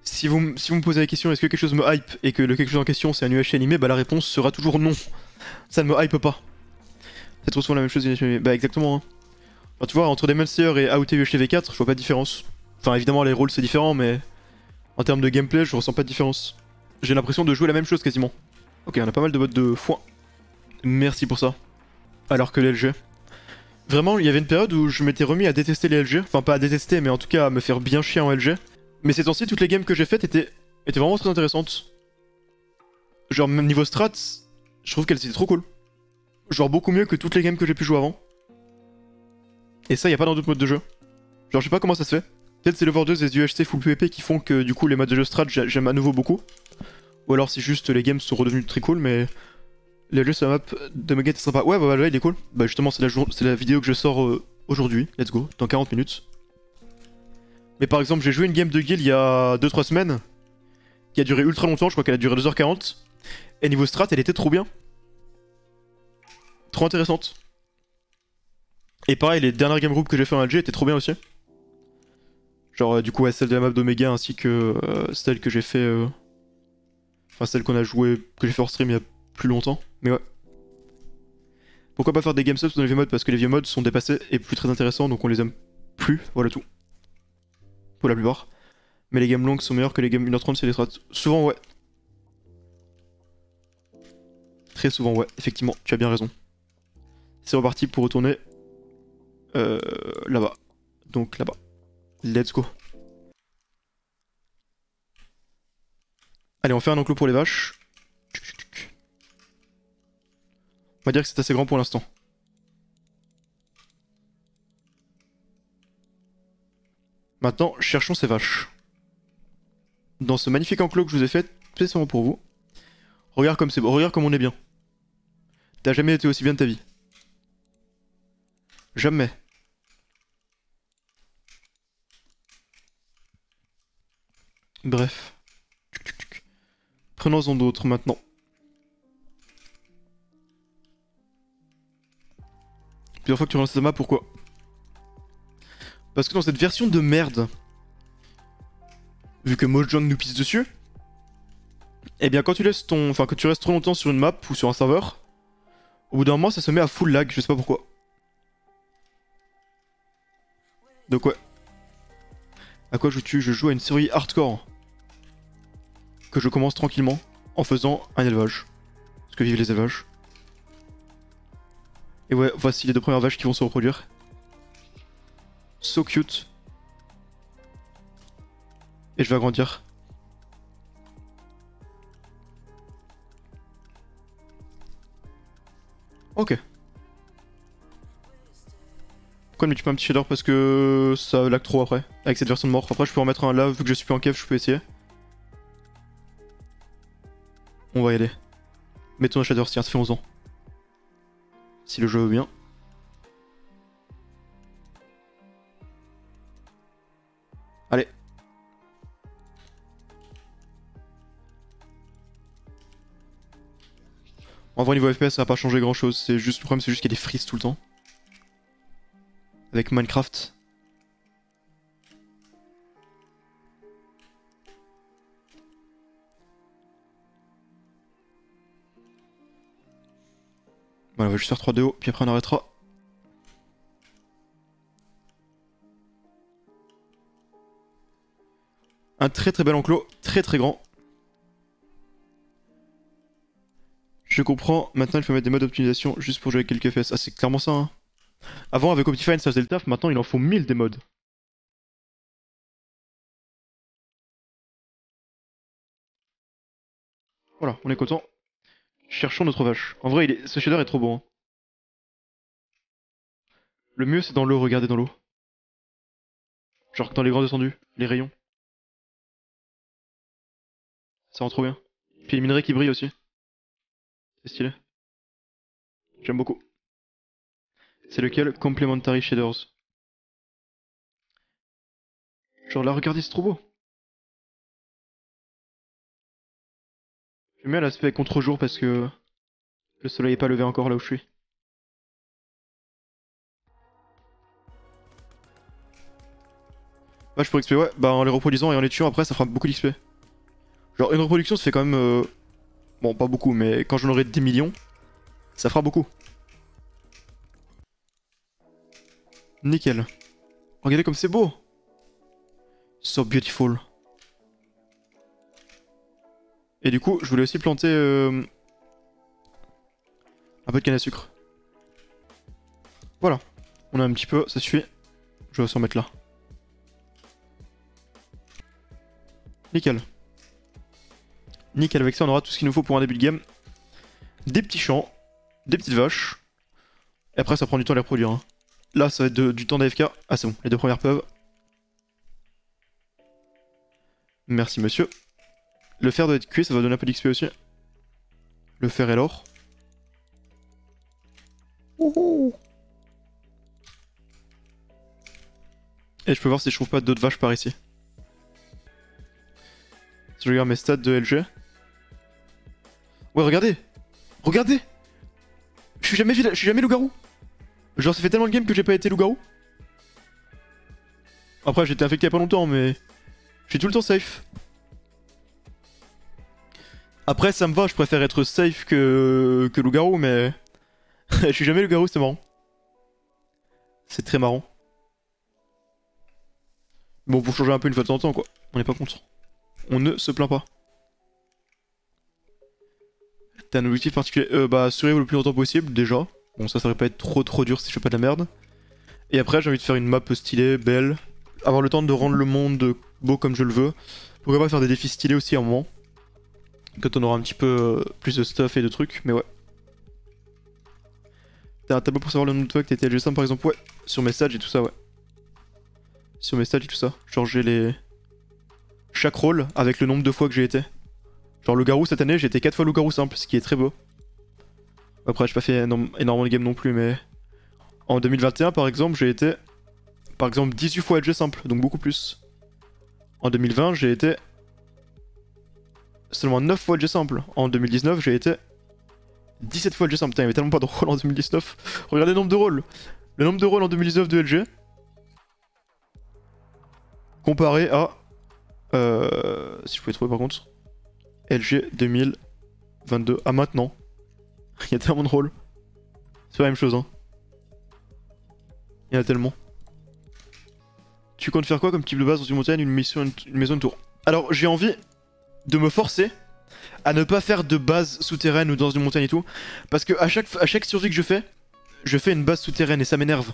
Si vous me posez la question, est-ce que quelque chose me hype, et que le quelque chose en question, c'est un UHC animé, bah la réponse sera toujours non. Ça ne me hype pas. C'est trop souvent la même chose, UHC animé. Bah, exactement. Hein. Enfin, tu vois, entre Demon Slayer et AOT UHC V4, je vois pas de différence. Enfin, évidemment, les rôles, c'est différent, mais... En termes de gameplay, je ressens pas de différence. J'ai l'impression de jouer la même chose, quasiment. Ok, on a pas mal de bottes de foin. Merci pour ça. Alors que les LG. Vraiment, il y avait une période où je m'étais remis à détester les LG. Enfin, pas à détester, mais en tout cas à me faire bien chier en LG. Mais ces temps-ci, toutes les games que j'ai faites étaient vraiment très intéressantes. Genre, même niveau strats, je trouve qu'elles étaient trop cool. Genre, beaucoup mieux que toutes les games que j'ai pu jouer avant. Et ça, y a pas dans d'autres modes de jeu. Genre, je sais pas comment ça se fait. Peut-être c'est l'Overdose et les UHC full PvP qui font que du coup, les modes de jeu strat, j'aime à nouveau beaucoup. Ou alors c'est juste les games sont redevenus très cool, mais Le jeu sur la map de Mega était sympa. Ouais, bah là, il est cool. Bah justement, c'est la vidéo que je sors aujourd'hui. Let's go, dans 40 minutes. Mais par exemple, j'ai joué une game de Guild il y a 2-3 semaines. Qui a duré ultra longtemps, je crois qu'elle a duré 2h40. Et niveau strat, elle était trop bien. Trop intéressante. Et pareil, les dernières game group que j'ai fait en Alger étaient trop bien aussi. Genre, du coup, ouais, celle de la map d'Omega ainsi que celle que j'ai fait. Enfin, celle qu'on a joué, que j'ai fait hors stream il y a plus longtemps. Mais ouais. Pourquoi pas faire des game subs dans les vieux modes? Parce que les vieux modes sont dépassés et plus très intéressants, donc on les aime plus. Voilà tout. Pour la plupart. Mais les games longues sont meilleures que les games 1h30 c'est les strats. Souvent, ouais. Très souvent, ouais. Effectivement, tu as bien raison. C'est reparti pour retourner là-bas. Donc là-bas. Let's go. Allez, on fait un enclos pour les vaches. On va dire que c'est assez grand pour l'instant. Maintenant, cherchons ces vaches. Dans ce magnifique enclos que je vous ai fait, spécialement pour vous. Regarde comme c'est beau, regarde comme on est bien. T'as jamais été aussi bien de ta vie. Jamais. Bref. Prenons-en d'autres maintenant. Plusieurs fois que tu relances ta map, pourquoi? Parce que dans cette version de merde, vu que Mojang nous pisse dessus, eh bien quand tu laisses ton... Enfin que tu restes trop longtemps sur une map ou sur un serveur, au bout d'un moment ça se met à full lag, je sais pas pourquoi. Donc ouais. À quoi joues-tu? Je joue à une série hardcore. Que je commence tranquillement en faisant un élevage. Parce que vivent les élevages. Et ouais, voici les deux premières vaches qui vont se reproduire. So cute. Et je vais agrandir. Ok. Pourquoi ne mets-tu pas un petit shader? Parce que ça lag trop après. Avec cette version de mort. Après je peux en mettre un là, vu que je suis plus en kev, je peux essayer. On va y aller. Mettons un shader, tiens, ça fait 11 ans. Si le jeu veut bien. Allez. En vrai, niveau FPS, ça va pas changer grand chose. C'est juste, le problème, c'est juste qu'il y a des freezes tout le temps. Avec Minecraft. Voilà, on va juste faire 3 de haut, puis après on arrêtera. Un très très bel enclos, très très grand. Je comprends, maintenant il faut mettre des modes d'optimisation juste pour jouer avec quelques FPS. Ah, c'est clairement ça, hein. Avant, avec Optifine, ça faisait le taf, maintenant il en faut 1000 des modes. Voilà, on est content. Cherchons notre vache. En vrai, ce shader est trop beau, hein. Le mieux, c'est dans l'eau, regardez dans l'eau. Genre dans les grands descendus, les rayons. Ça rend trop bien. Puis les minerais qui brillent aussi. C'est stylé. J'aime beaucoup. C'est lequel? Complementary Shaders. Genre là, regardez, c'est trop beau. J'aime bien l'aspect contre-jour parce que le soleil est pas levé encore là où je suis. Vache pour XP, ouais. Bah en les reproduisant et en les tuant après, ça fera beaucoup d'XP. Genre une reproduction, ça fait quand même... Bon, pas beaucoup, mais quand j'en aurai des millions, ça fera beaucoup. Nickel. Regardez comme c'est beau. So beautiful. Et du coup, je voulais aussi planter un peu de canne à sucre. Voilà. On a un petit peu, ça suffit. Je vais aussi en mettre là. Nickel. Nickel, avec ça on aura tout ce qu'il nous faut pour un début de game. Des petits champs, des petites vaches. Et après ça prend du temps à les reproduire, hein. Là ça va être du temps d'AFK. Ah c'est bon, les deux premières peuvent. Merci monsieur. Le fer doit être cuit, ça va donner un peu d'XP aussi. Le fer et l'or. Et je peux voir si je trouve pas d'autres vaches par ici. Si je regarde mes stats de LG. Ouais, regardez! Regardez! Je suis jamais loup-garou! Genre, ça fait tellement de game que j'ai pas été loup-garou. Après, j'ai été infecté il y a pas longtemps, mais. Je suis tout le temps safe. Après, ça me va, je préfère être safe que loup-garou, mais. Je suis jamais loup-garou, c'est marrant. C'est très marrant. Bon, pour changer un peu une fois de temps en temps, quoi. On n'est pas content. On ne se plaint pas. T'as un objectif particulier? Bah, survivre le plus longtemps possible, déjà. Bon, ça va pas être trop dur si je fais pas de la merde. Et après, j'ai envie de faire une map stylée, belle. Avoir le temps de rendre le monde beau comme je le veux. Pourquoi pas faire des défis stylés aussi à un moment. Quand on aura un petit peu plus de stuff et de trucs, mais ouais. T'as un tableau pour savoir le nombre de fois que t'as été LG5 par exemple? Ouais, sur mes stats et tout ça, ouais. Sur mes stats et tout ça. Genre j'ai les... Chaque rôle avec le nombre de fois que j'ai été. Genre loup-garou cette année, j'ai été 4 fois loup-garou simple, ce qui est très beau. Après j'ai pas fait énormément de games non plus, mais... En 2021 par exemple, j'ai été... Par exemple 18 fois LG simple, donc beaucoup plus. En 2020, j'ai été... Seulement 9 fois LG simple. En 2019, j'ai été... 17 fois LG simple. Putain, il y avait tellement pas de rôles en 2019. Regardez le nombre de rôles. Le nombre de rôles en 2019 de LG. Comparé à... si je pouvais trouver par contre. LG 2022. À maintenant. Il y a tellement de rôles. C'est pas la même chose, hein. Il y en a tellement. Tu comptes faire quoi comme type de base dans une montagne, une mission, une maison, une tour? Alors, j'ai envie de me forcer à ne pas faire de base souterraine ou dans une montagne et tout. Parce que à chaque survie que je fais une base souterraine et ça m'énerve.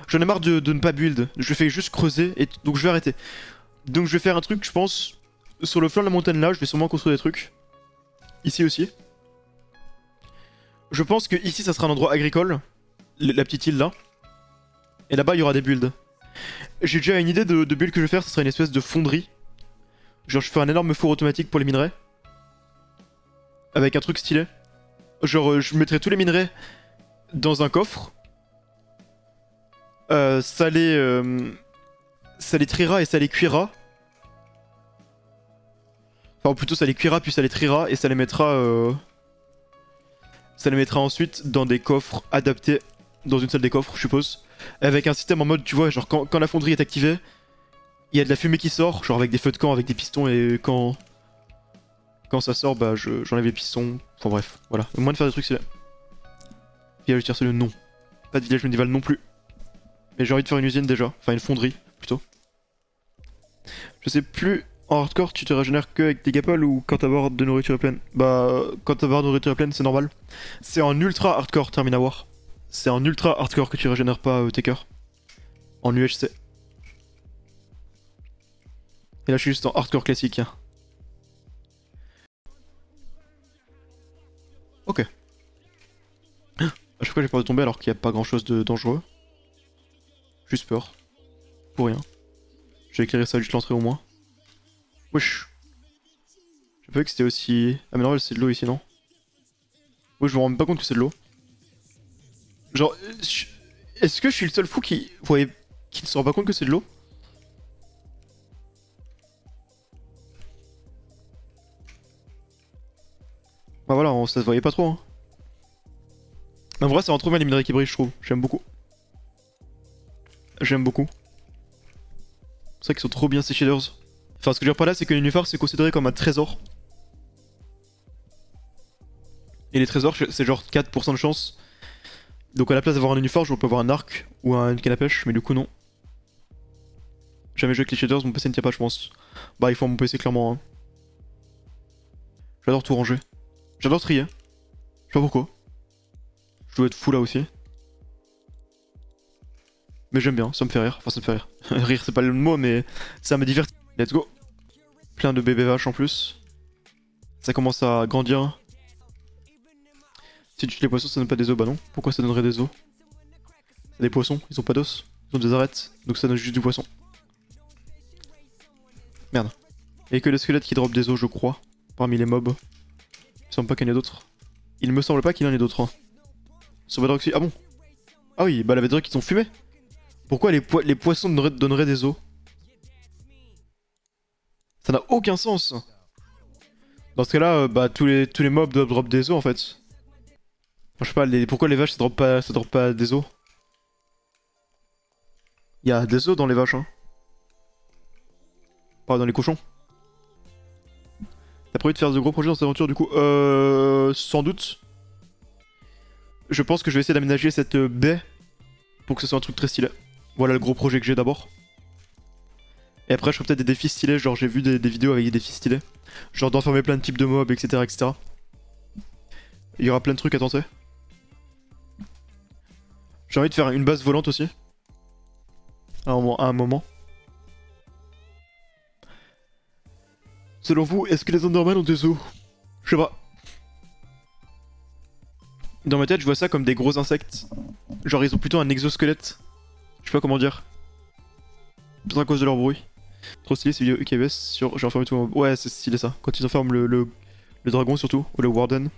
J'en ai marre de ne pas build. Je fais juste creuser et donc je vais arrêter. Donc je vais faire un truc, je pense, sur le flanc de la montagne là, je vais sûrement construire des trucs. Ici aussi. Je pense que ici ça sera un endroit agricole. La petite île là. Et là-bas il y aura des builds. J'ai déjà une idée de build que je vais faire, ça sera une espèce de fonderie. Genre je fais un énorme four automatique pour les minerais. Avec un truc stylé. Genre je mettrai tous les minerais dans un coffre. Ça les triera et ça les cuira. Enfin plutôt ça les cuira puis ça les triera et ça les mettra ensuite dans des coffres adaptés. Dans une salle des coffres je suppose. Avec un système en mode tu vois genre quand la fonderie est activée, il y a de la fumée qui sort, genre avec des feux de camp, avec des pistons et quand ça sort bah j'enlève les pistons. Enfin bref, voilà. Au moins de faire des trucs c'est là. Village tiercelier non. Pas de village médiéval non plus. Mais j'ai envie de faire une usine déjà, enfin une fonderie plutôt. Je sais plus, en hardcore tu te régénères que avec des gaples ou quand ta barre de nourriture est pleine? Bah quand ta barre de nourriture est pleine c'est normal. C'est en ultra hardcore Terminawar. C'est en ultra hardcore que tu régénères pas tes cœurs. En UHC. Et là je suis juste en hardcore classique. Hein. Ok. À chaque fois j'ai peur de tomber alors qu'il n'y a pas grand chose de dangereux. Juste peur. Pour rien. Je vais éclairer ça juste l'entrée au moins. Wesh. Je savais que c'était aussi... Ah mais non c'est de l'eau ici non? Ouais je me rends même pas compte que c'est de l'eau. Genre... Est-ce que je suis le seul fou qui... Vous voyez... Qui ne se rend pas compte que c'est de l'eau? Bah voilà, ça se voyait pas trop hein. En vrai ça rend trop bien les minerais qui brillent je trouve. J'aime beaucoup. J'aime beaucoup. C'est vrai qu'ils sont trop bien ces shaders. Enfin ce que je veux dire par là c'est que l'univers c'est considéré comme un trésor. Et les trésors c'est genre 4% de chance. Donc à la place d'avoir un uniforge on peut avoir un arc ou une canne à pêche mais du coup non. Jamais joué avec les shaders, mon PC ne tient pas je pense. Bah il faut mon PC clairement hein. J'adore tout ranger. J'adore trier. Je sais pas pourquoi. Je dois être fou là aussi. Mais j'aime bien, ça me fait rire. Enfin ça me fait rire. Rire c'est pas le mot mais ça me divertit. Let's go. Plein de bébés vaches en plus. Ça commence à grandir. Si tu tues les poissons ça donne pas des os, bah non. Pourquoi ça donnerait des os? C'est des poissons, ils ont pas d'os. Ils ont des arêtes, donc ça donne juste du poisson. Merde. Il y a que le squelette qui drop des os je crois. Parmi les mobs. Il me semble pas qu'il y en ait d'autres. Il me semble pas qu'il y en ait d'autres. Hein. Sur Bedrock aussi. Ah bon? Ah oui, bah la veut dire qu'ils sont fumés. Pourquoi les poissons donneraient des os? Ça n'a aucun sens. Dans ce cas-là, bah tous les mobs doivent drop des os en fait. Je sais pas, pourquoi les vaches ça drop pas des os? Il y a des os dans les vaches, hein. Pas dans les cochons. T'as prévu de faire de gros projets dans cette aventure du coup? Sans doute. Je pense que je vais essayer d'aménager cette baie pour que ce soit un truc très stylé. Voilà le gros projet que j'ai d'abord. Et après je ferai peut-être des défis stylés, genre j'ai vu des vidéos avec des défis stylés. Genre d'enfermer plein de types de mobs, etc. etc. Il y aura plein de trucs à tenter. J'ai envie de faire une base volante aussi. À un moment. Selon vous, est-ce que les Endermen ont des os? Je sais pas. Dans ma tête, je vois ça comme des gros insectes. Genre, ils ont plutôt un exosquelette. Je sais pas comment dire. Peut-être à cause de leur bruit. Trop stylé ces vidéos UKBS sur j'ai enfermé tout mon... Ouais, c'est stylé ça. Quand ils enferment le dragon surtout, ou le warden.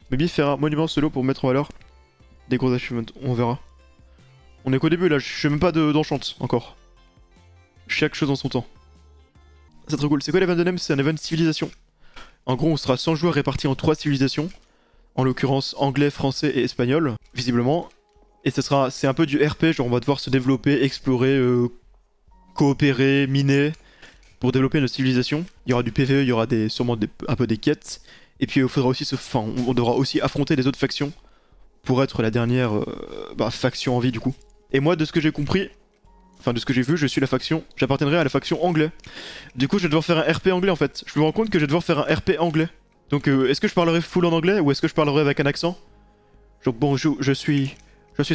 Maybe faire un monument solo pour mettre en valeur des gros achievements. On verra. On est qu'au début là, je fais même pas d'enchant encore. Chaque chose en son temps. C'est très cool. C'est quoi l'event de NEM? C'est un event civilisation. En gros, on sera 100 joueurs répartis en 3 civilisations. En l'occurrence, anglais, français et espagnol, visiblement. Et c'est un peu du RP, genre on va devoir se développer, explorer, coopérer, miner, pour développer notre civilisation. Il y aura du PvE, il y aura sûrement un peu des quêtes. Et puis il faudra aussi on devra aussi affronter les autres factions pour être la dernière faction en vie du coup. Et moi, de ce que j'ai compris, enfin de ce que j'ai vu, j'appartiendrai à la faction anglais. Du coup, je vais devoir faire un RP anglais en fait. Je me rends compte que je vais devoir faire un RP anglais. Donc est-ce que je parlerai full en anglais ou est-ce que je parlerai avec un accent? Genre bonjour, je suis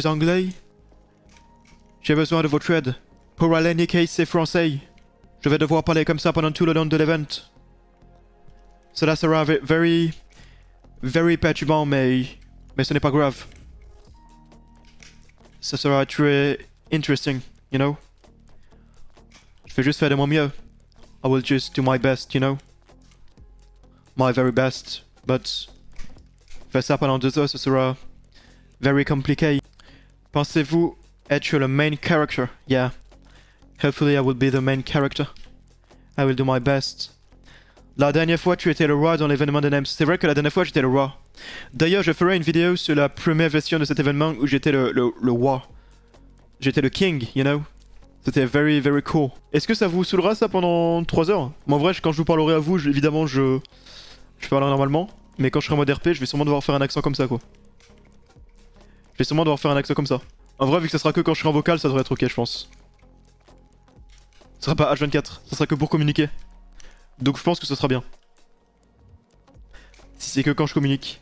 anglais. J'ai besoin de votre aide. Pour aller niquer ces français. Je vais devoir parler comme ça pendant tout le long de l'event. Cela sera very perturbant, mais ce n'est pas grave. Ça sera très interesting, you know. Je vais juste faire de mon mieux. I will just do my best, you know. My very best, but faire ça pendant 2 heures, ce sera very compliqué. Pensez-vous être le main character? Yeah. Hopefully I will be the main character. I will do my best. La dernière fois, tu étais le roi dans l'événement de NEMS. C'est vrai que la dernière fois, j'étais le roi. D'ailleurs, je ferai une vidéo sur la première version de cet événement où j'étais le roi. J'étais le king, you know. C'était very cool. Est-ce que ça vous saoulera ça pendant 3 heures? Moi en vrai, quand je vous parlerai à vous, évidemment, je parlerai normalement. Mais quand je serai en mode RP, je vais sûrement devoir faire un accent comme ça, quoi. Je vais sûrement devoir faire un accent comme ça. En vrai, vu que ça sera que quand je serai en vocal, ça devrait être ok, je pense. Ce sera pas H24, ça sera que pour communiquer. Donc je pense que ce sera bien. Si c'est que quand je communique.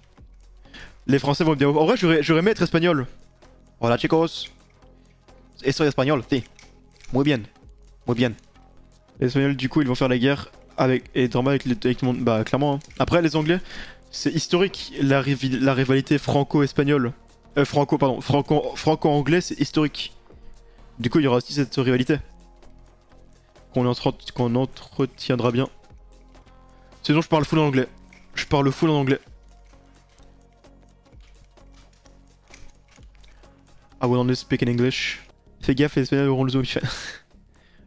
Les Français vont bien... En vrai, j'aurais aimé être espagnol. Hola chicos. Estoy espagnol, si. Muy bien. Muy bien. Les Espagnols, du coup, ils vont faire la guerre avec tout le monde. Bah, clairement. Hein. Après, les Anglais, c'est historique. La rivalité franco-espagnole. Franco-anglais, c'est historique. Du coup, il y aura aussi cette rivalité. Qu'on entretiendra bien. Sinon, je parle full en anglais. Je parle full en anglais. I will only speak in English. Fais gaffe, les Espagnols auront le zoo fait.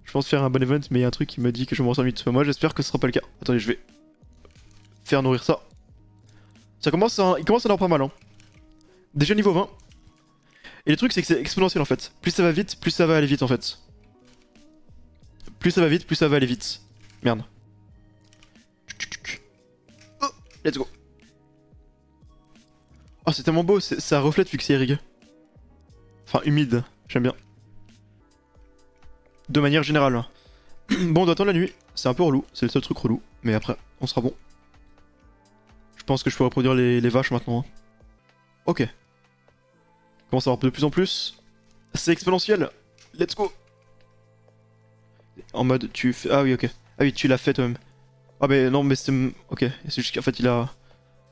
Je pense faire un bon event, mais il y a un truc qui me dit que je me ressens vite. Moi, j'espère que ce sera pas le cas. Attendez, je vais faire nourrir ça. Il commence à en avoir pas mal, hein. Déjà niveau 20. Et le truc, c'est que c'est exponentiel en fait. Plus ça va vite, plus ça va aller vite en fait. Plus ça va vite, plus ça va aller vite. Merde. Oh, let's go. Oh, c'est tellement beau, ça reflète vu que c'est irrigué. Enfin, humide, j'aime bien. De manière générale. Hein. Bon, on doit attendre la nuit. C'est un peu relou, c'est le seul truc relou. Mais après, on sera bon. Je pense que je peux reproduire les vaches maintenant. Hein. Ok. Commence à avoir de plus en plus. C'est exponentiel. Let's go. En mode, tu fais... Ah oui, ok. Ah oui, tu l'as fait toi-même. Ah mais non, mais c'est... Ok. C'est juste qu'en fait, il a...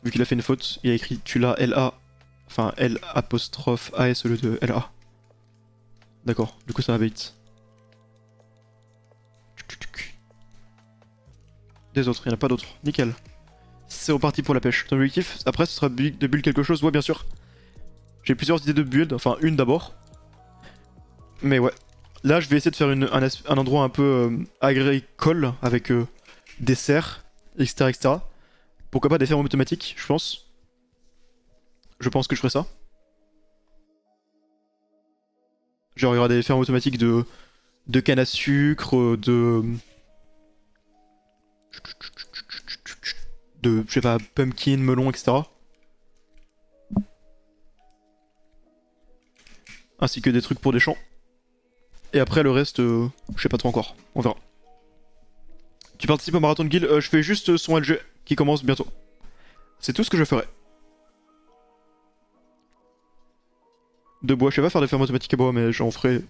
Vu qu'il a fait une faute, il a écrit tu l'as LA. Enfin, L apostrophe AS au lieu de LA. D'accord. Du coup, ça va vite. Des autres, il n'y en a pas d'autres. Nickel. C'est reparti pour la pêche. Ton objectif, après, ce sera de build quelque chose, ouais, bien sûr. J'ai plusieurs idées de build, enfin une d'abord. Mais ouais. Là, je vais essayer de faire un endroit un peu agricole avec des serres, etc., etc. Pourquoi pas des fermes automatiques, je pense. Je pense que je ferai ça. Genre, il y aura des fermes automatiques de canne à sucre, je sais pas, pumpkin, melon, etc. Ainsi que des trucs pour des champs. Et après, le reste, je sais pas trop encore. On verra. Tu participes au marathon de guild, je fais juste son LG qui commence bientôt. C'est tout ce que je ferai. De bois, je sais pas faire des fermes automatiques à bois, mais j'en ferai.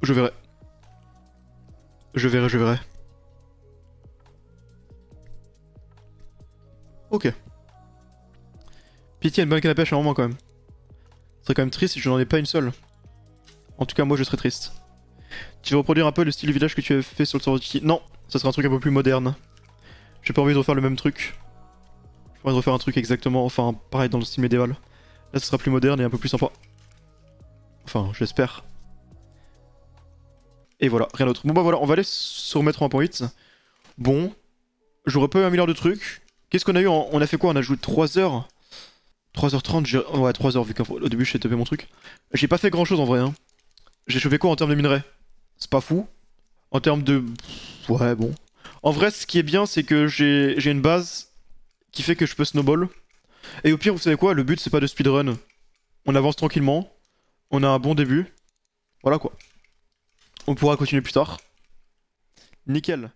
Je verrai. Je verrai. Ok. Pitié, une bonne canne à pêche à un moment quand même. Ce serait quand même triste si je n'en ai pas une seule. En tout cas, moi je serais triste. Tu veux reproduire un peu le style du village que tu as fait sur le serveur Tiki? Non, ça serait un truc un peu plus moderne. J'ai pas envie de refaire le même truc. J'ai envie de refaire un truc exactement, enfin pareil dans le style médiéval. Là, ce sera plus moderne et un peu plus sympa. Enfin, j'espère. Et voilà, rien d'autre. Bon bah voilà, on va aller se remettre en point 8. Bon, j'aurais pas eu un milliard de trucs. Qu'est-ce qu'on a eu On a fait quoi? On a joué 3 heures. 3h30, ouais 3 heures vu qu'au début j'ai tapé mon truc. J'ai pas fait grand chose en vrai. Hein. J'ai chauffé quoi en termes de minerais? C'est pas fou. En termes de... Ouais bon. En vrai ce qui est bien c'est que j'ai une base qui fait que je peux snowball. Et au pire vous savez quoi? Le but c'est pas de speedrun. On avance tranquillement. On a un bon début. Voilà quoi. On pourra continuer plus tard. Nickel.